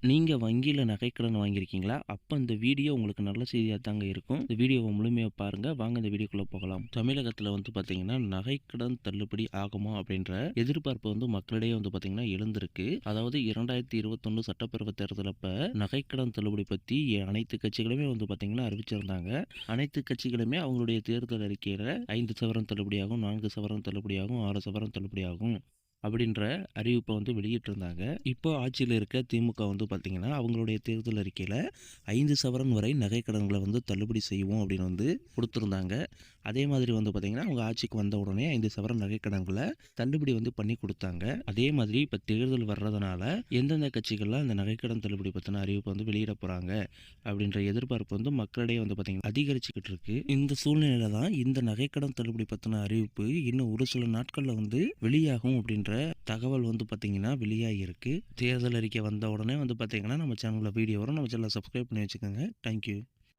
நீங்க வங்கியில நகைக்கடன் வாங்கியிருக்கீங்களா? அப்ப இந்த வீடியோ உங்களுக்கு நல்ல செய்தியா தாங்க இருக்கும். இந்த வீடியோவ முழுமையா பாருங்க. வாங்க இந்த வீடியோக்குள்ள போகலாம். தமிழகத்துல பார்த்தீங்கன்னா, நகைக்கடன் தள்ளுபடி ஆகுமா? அப்படின்ற எதிர்பார்ப்பு மக்களிடையே பார்த்தீங்கன்னா எழுந்திருக்கு. அதாவது 2021 சட்டப்பேரவை தேர்தல் அப்ப நகைக்கடன் தள்ளுபடி பத்தி அனைத்து கட்சிகளுமே பார்த்தீங்கன்னா அறிவிச்சிருந்தாங்க. அனைத்து கட்சிகளுமே அவங்களுடைய தேர்தல் அறிக்கையில 5 சவரன் தள்ளுபடியாகும், 4 சவரன் தள்ளுபடியாகும், 6 சவரன் தள்ளுபடியாகும் அப்படின்ற அறிவிப்பை வெளியிட்டிருந்தாங்க. இப்போ ஆட்சியில் இருக்க திமுக பார்த்தீங்கன்னா, அவங்களுடைய தேர்தல் அறிக்கையில் 5 சவரன் வரை நகை கடன்களை தள்ளுபடி செய்வோம் அப்படின்னு கொடுத்துருந்தாங்க. அதே மாதிரி பார்த்தீங்கன்னா, அவங்க ஆட்சிக்கு வந்த உடனே 5 சவரன் நகை கடன்களை தள்ளுபடி பண்ணி கொடுத்தாங்க. அதே மாதிரி இப்போ தேர்தல் வர்றதுனால எந்தெந்த கட்சிகள்லாம் இந்த நகைக்கடன் தள்ளுபடி பற்றின அறிவிப்பை வெளியிட போகிறாங்க அப்படின்ற எதிர்பார்ப்பு மக்களிடையே பார்த்தீங்கன்னா அதிகரிச்சுக்கிட்டு இருக்கு. இந்த சூழ்நிலையில தான் இந்த நகைக்கடன் தள்ளுபடி பற்றின அறிவிப்பு இன்னும் ஒரு சில நாட்களில் வெளியாகும் அப்படின்ற தகவல் பார்த்தீங்கன்னா வெளியாகிருக்கு. தேர்தல் அறிக்கை வந்த உடனே பார்த்தீங்கன்னா நம்ம சேனலில் வீடியோ வரும். நம்ம சேனலை சப்ஸ்கிரைப் பண்ணி வச்சுக்கோங்க. தேங்க்யூ.